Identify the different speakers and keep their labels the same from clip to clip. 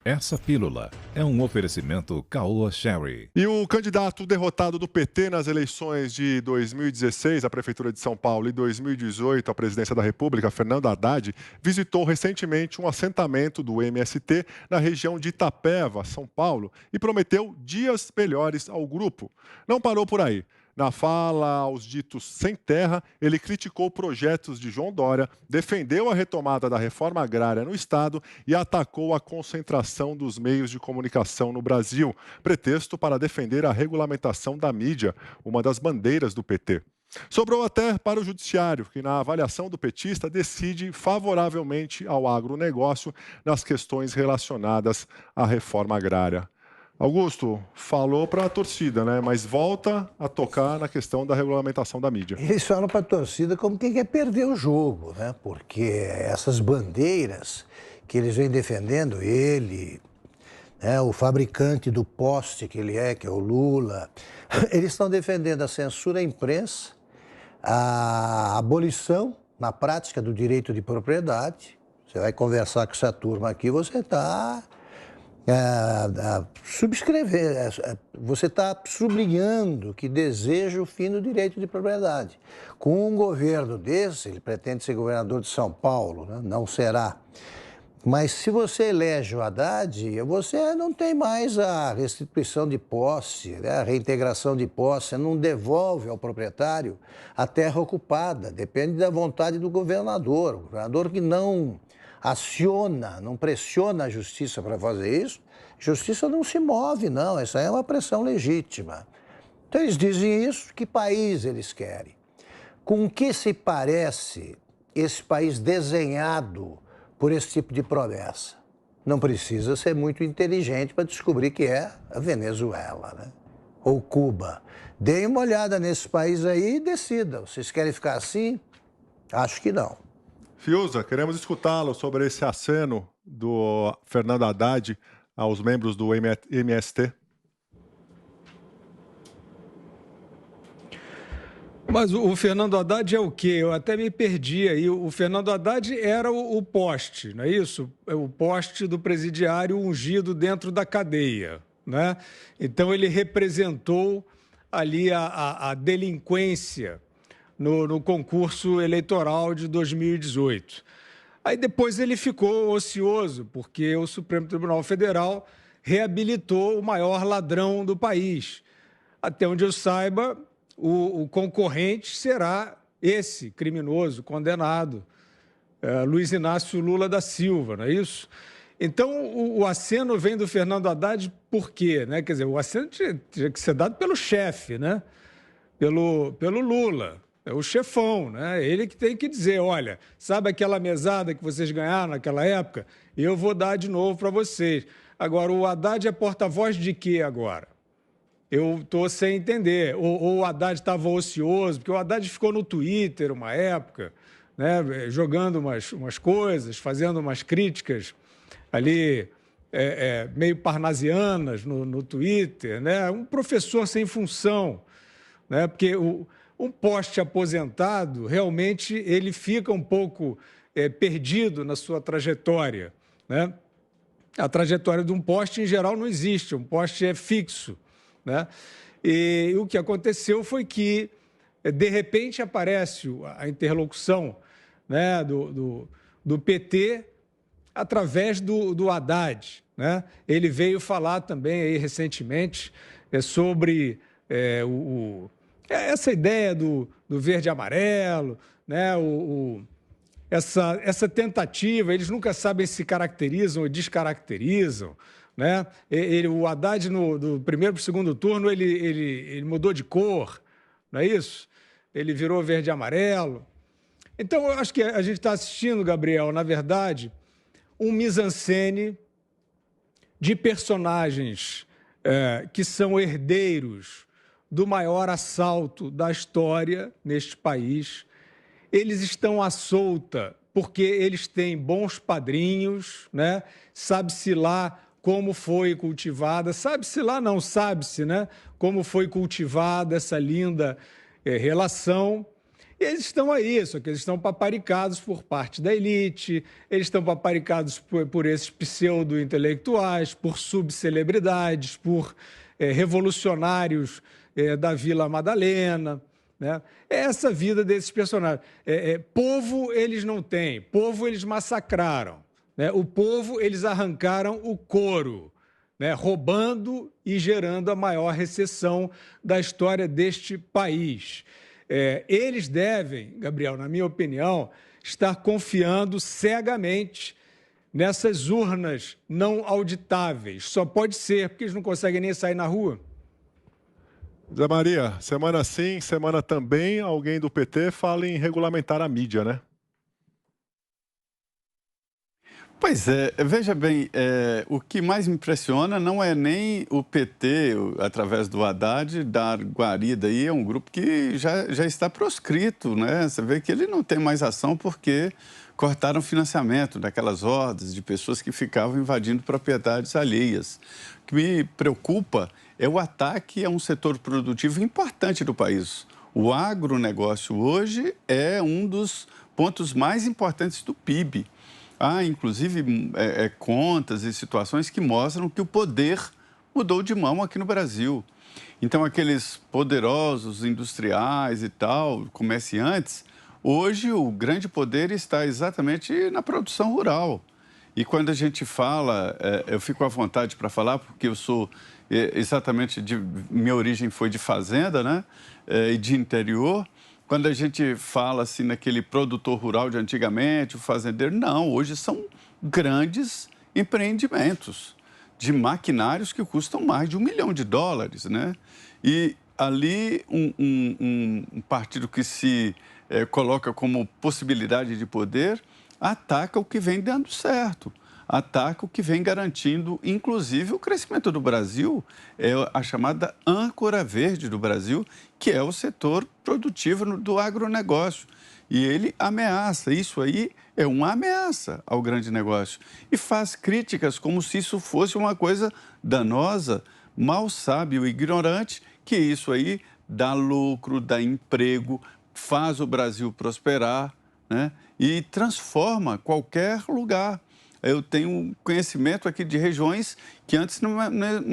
Speaker 1: Essa pílula é um oferecimento Caoa Sherry.
Speaker 2: E o candidato derrotado do PT nas eleições de 2016 à Prefeitura de São Paulo e 2018 à Presidência da República, Fernando Haddad, visitou recentemente um assentamento do MST na região de Itapeva, São Paulo, e prometeu dias melhores ao grupo. Não parou por aí. Na fala aos ditos sem terra, ele criticou projetos de João Dória, defendeu a retomada da reforma agrária no Estado e atacou a concentração dos meios de comunicação no Brasil, pretexto para defender a regulamentação da mídia, uma das bandeiras do PT. Sobrou até para o Judiciário, que, na avaliação do petista, decide favoravelmente ao agronegócio nas questões relacionadas à reforma agrária. Augusto, falou para a torcida, né? Mas volta a tocar na questão da regulamentação da mídia.
Speaker 3: Eles falam para a torcida como quem quer perder o jogo, né? Porque essas bandeiras que eles vêm defendendo, ele, né, o fabricante do poste que ele que é o Lula, eles estão defendendo a censura à imprensa, a abolição, na prática, do direito de propriedade. Você vai conversar com essa turma aqui, você está... você está sublinhando que deseja o fim do direito de propriedade. Com um governo desse, ele pretende ser governador de São Paulo, né? Não será. Mas se você elege o Haddad, você não tem mais a restituição de posse, né? A reintegração de posse, você não devolve ao proprietário a terra ocupada, depende da vontade do governador. O governador que não aciona, não pressiona a justiça para fazer isso, justiça não se move, não, essa é uma pressão legítima. Então eles dizem isso, que país eles querem? Com o que se parece esse país desenhado por esse tipo de promessa? Não precisa ser muito inteligente para descobrir que é a Venezuela, né? Ou Cuba. Deem uma olhada nesse país aí e decidam. Vocês querem ficar assim? Acho que não.
Speaker 2: Fiuza, queremos escutá-lo sobre esse aceno do Fernando Haddad aos membros do MST.
Speaker 4: Mas o Fernando Haddad é o quê? Eu até me perdi aí. O Fernando Haddad era o poste, não é isso? É o poste do presidiário ungido dentro da cadeia, né? Então ele representou ali a delinquência no concurso eleitoral de 2018. Aí depois ele ficou ocioso, porque o Supremo Tribunal Federal reabilitou o maior ladrão do país. Até onde eu saiba, o concorrente será esse criminoso condenado, Luiz Inácio Lula da Silva, não é isso? Então, o aceno vem do Fernando Haddad por quê? Né? Quer dizer, o aceno tinha que ser dado pelo chefe, né? Pelo Lula. É o chefão, né? Ele que tem que dizer, olha, sabe aquela mesada que vocês ganharam naquela época? Eu vou dar de novo para vocês. Agora, o Haddad é porta-voz de quê agora? Eu estou sem entender. Ou o Haddad estava ocioso, porque o Haddad ficou no Twitter uma época, né? Jogando umas coisas, fazendo umas críticas ali meio parnasianas no Twitter, né? Um professor sem função, né? Porque um poste aposentado, realmente, ele fica um pouco perdido na sua trajetória, né? A trajetória de um poste, em geral, não existe, um poste é fixo, né? E o que aconteceu foi que, de repente, aparece a interlocução, né, do PT através do Haddad, né? Ele veio falar também aí, recentemente sobre essa ideia do verde e amarelo, né? Essa tentativa, eles nunca sabem se caracterizam ou descaracterizam, né? O Haddad, do primeiro para o segundo turno, ele mudou de cor, não é isso? Ele virou verde e amarelo. Então, eu acho que a gente está assistindo, Gabriel, na verdade, um mise-en-scène de personagens que são herdeiros do maior assalto da história neste país. Eles estão à solta porque eles têm bons padrinhos, né? Sabe-se lá como foi cultivada, sabe-se lá não, sabe-se, né? Como foi cultivada essa linda relação. E eles estão aí, só que eles estão paparicados por parte da elite, eles estão paparicados por esses pseudo-intelectuais, por subcelebridades, por revolucionários da Vila Madalena, né? É essa vida desses personagens. Povo eles não têm, povo eles massacraram, né? O povo eles arrancaram o couro, né? Roubando e gerando a maior recessão da história deste país. Eles devem, Gabriel, na minha opinião, estar confiando cegamente nessas urnas não auditáveis. Só pode ser porque eles não conseguem nem sair na rua.
Speaker 2: Zé Maria, semana sim, semana também, alguém do PT fala em regulamentar a mídia, né?
Speaker 5: Pois é, veja bem, o que mais me impressiona não é nem o PT, através do Haddad, dar guarida aí, é um grupo que já está proscrito, né? Você vê que ele não tem mais ação porque cortaram o financiamento daquelas hordas de pessoas que ficavam invadindo propriedades alheias. O que me preocupa é o ataque a um setor produtivo importante do país. O agronegócio hoje é um dos pontos mais importantes do PIB. Há, inclusive, contas e situações que mostram que o poder mudou de mão aqui no Brasil. Então, aqueles poderosos industriais e tal, comerciantes, hoje o grande poder está exatamente na produção rural. E quando a gente fala, eu fico à vontade para falar, porque eu sou exatamente, minha origem foi de fazenda, né? E de interior. Quando a gente fala assim naquele produtor rural de antigamente, o fazendeiro, não, hoje são grandes empreendimentos de maquinários que custam mais de $1 milhão, né? E ali um partido que se coloca como possibilidade de poder ataca o que vem dando certo. Ataca o que vem garantindo, inclusive, o crescimento do Brasil, é a chamada âncora verde do Brasil, que é o setor produtivo do agronegócio. E ele ameaça, isso aí é uma ameaça ao grande negócio. E faz críticas como se isso fosse uma coisa danosa, mal sabe o ignorante que isso aí dá lucro, dá emprego, faz o Brasil prosperar, né? E transforma qualquer lugar. Eu tenho conhecimento aqui de regiões que antes não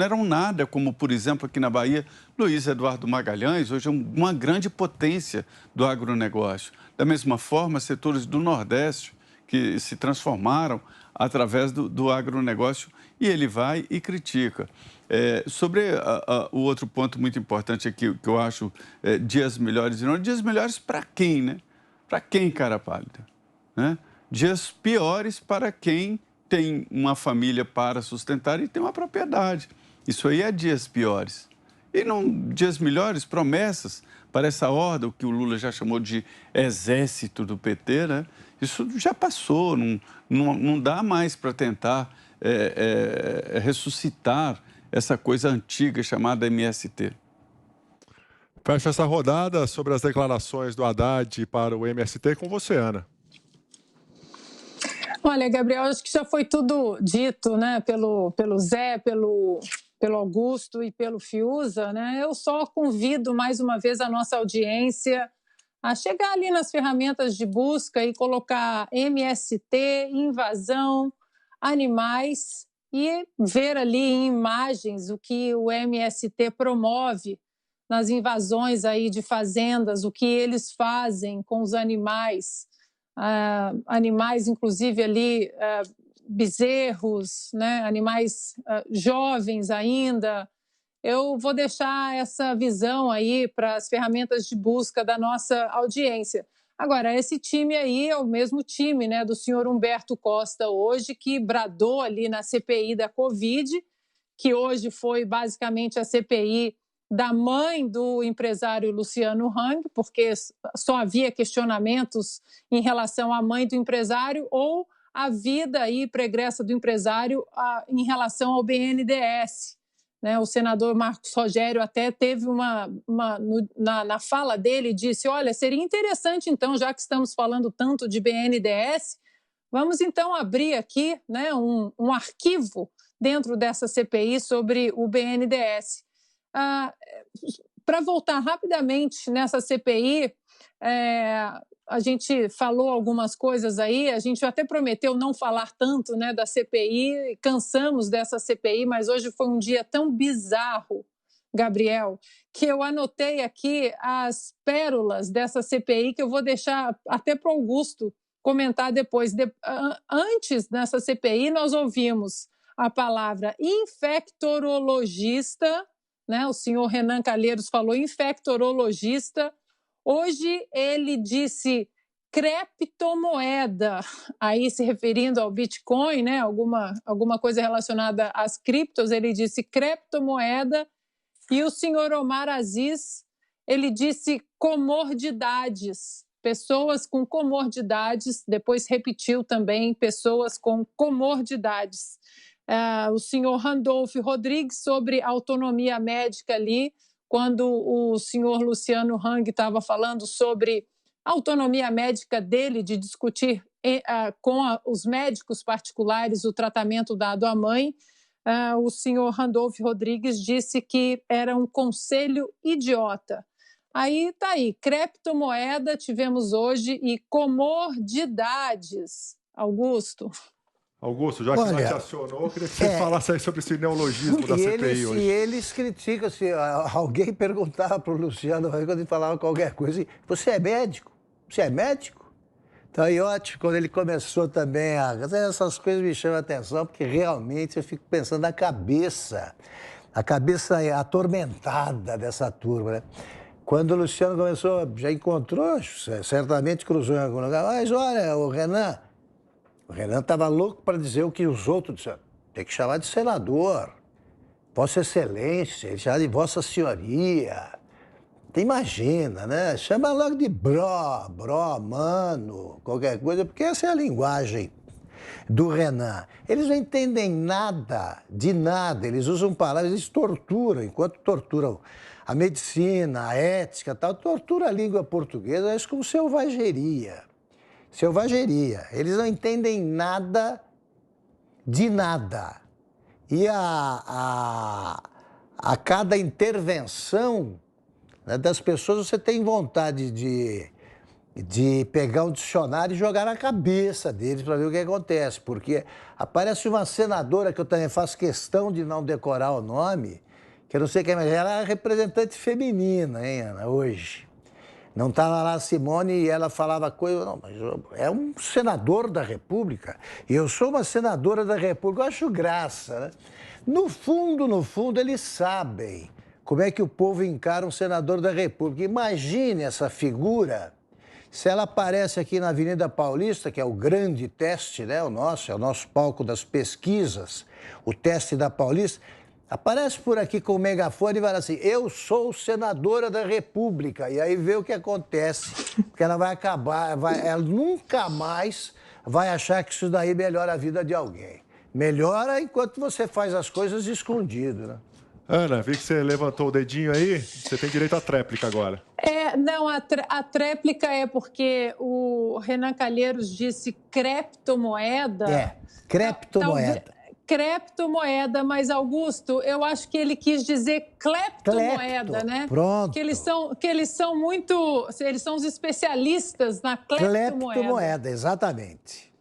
Speaker 5: eram nada, como, por exemplo, aqui na Bahia, Luiz Eduardo Magalhães, hoje é uma grande potência do agronegócio. Da mesma forma, setores do Nordeste que se transformaram através do agronegócio, e ele vai e critica. Sobre o outro ponto muito importante aqui, que eu acho dias melhores e não, dias melhores para quem, né? Para quem, cara pálida, né? Dias piores para quem tem uma família para sustentar e tem uma propriedade. Isso aí é dias piores. E não dias melhores, promessas para essa horda, o que o Lula já chamou de exército do PT, né? Isso já passou, não dá mais para tentar ressuscitar essa coisa antiga chamada MST.
Speaker 2: Fecha essa rodada sobre as declarações do Haddad para o MST com você, Ana.
Speaker 6: Olha, Gabriel, acho que já foi tudo dito, né, pelo Zé, pelo Augusto e pelo Fiuza, né? Eu só convido mais uma vez a nossa audiência a chegar ali nas ferramentas de busca e colocar MST, invasão, animais e ver ali em imagens o que o MST promove nas invasões aí de fazendas, o que eles fazem com os animais. Animais, inclusive, ali, bezerros, né? Animais jovens ainda. Eu vou deixar essa visão aí para as ferramentas de busca da nossa audiência. Agora, esse time aí é o mesmo time, né, do senhor Humberto Costa hoje, que bradou ali na CPI da Covid, que hoje foi basicamente a CPI da mãe do empresário Luciano Hang, porque só havia questionamentos em relação à mãe do empresário ou à vida aí pregressa do empresário em relação ao BNDES. Né? O senador Marcos Rogério até teve na fala dele, disse, olha, seria interessante então, já que estamos falando tanto de BNDES, vamos então abrir aqui, né, um arquivo dentro dessa CPI sobre o BNDES. para voltar rapidamente nessa CPI, a gente falou algumas coisas aí, a gente até prometeu não falar tanto, né, da CPI, cansamos dessa CPI, mas hoje foi um dia tão bizarro, Gabriel, que eu anotei aqui as pérolas dessa CPI, que eu vou deixar até para o Augusto comentar depois. Antes, nessa CPI, nós ouvimos a palavra infectorologista, né? O senhor Renan Calheiros falou infectorologista. Hoje ele disse criptomoeda, aí se referindo ao Bitcoin, né? Alguma coisa relacionada às criptos, ele disse criptomoeda. E o senhor Omar Aziz, ele disse comordidades, pessoas com comordidades, depois repetiu também pessoas com comordidades. O senhor Randolph Rodrigues sobre autonomia médica ali, quando o senhor Luciano Hang estava falando sobre a autonomia médica dele de discutir com os médicos particulares o tratamento dado à mãe, o senhor Randolph Rodrigues disse que era um conselho idiota. Aí está aí, criptomoeda tivemos hoje e comordidades. Augusto,
Speaker 2: já que você acionou, eu queria que você falasse aí sobre esse neologismo da CPI hoje.
Speaker 3: E eles criticam, se alguém perguntava para o Luciano, quando ele falava qualquer coisa, você é médico? Você é médico? Então, e ótimo, quando ele começou também essas coisas me chamam a atenção, porque realmente eu fico pensando na cabeça atormentada dessa turma, né? Quando o Luciano começou, já encontrou, certamente cruzou em algum lugar, mas olha, o Renan estava louco para dizer o que os outros disseram. Tem que chamar de senador, Vossa Excelência, ele chama de Vossa Senhoria. Imagina, né? Chama logo de mano, qualquer coisa, porque essa é a linguagem do Renan. Eles não entendem nada, de nada, eles usam palavras, eles torturam, enquanto torturam a medicina, a ética e tal, tortura a língua portuguesa, é como selvageria. Selvageria. Eles não entendem nada de nada. E a cada intervenção, né, das pessoas, você tem vontade de pegar um dicionário e jogar na cabeça deles para ver o que acontece. Porque aparece uma senadora, que eu também faço questão de não decorar o nome, que eu não sei quem é, mas ela é representante feminina, hein, Ana, hoje. Não estava lá a Simone e ela falava coisa... Não, mas é um senador da República. E eu sou uma senadora da República. Eu acho graça, né? No fundo, eles sabem como é que o povo encara um senador da República. Imagine essa figura, se ela aparece aqui na Avenida Paulista, que é o grande teste, né? É o nosso palco das pesquisas, o teste da Paulista. Aparece por aqui com o megafone e fala assim, eu sou senadora da República. E aí vê o que acontece, porque ela vai acabar, ela nunca mais vai achar que isso daí melhora a vida de alguém. Melhora enquanto você faz as coisas escondido, né?
Speaker 2: Ana, vi que você levantou o dedinho aí, você tem direito à tréplica agora.
Speaker 6: Não, a tréplica é porque o Renan Calheiros disse criptomoeda.
Speaker 3: Criptomoeda.
Speaker 6: Criptomoeda, mas Augusto, eu acho que ele quis dizer cleptomoeda, né?
Speaker 3: Pronto.
Speaker 6: Que eles são os especialistas na cleptomoeda.
Speaker 3: Cleptomoeda, exatamente.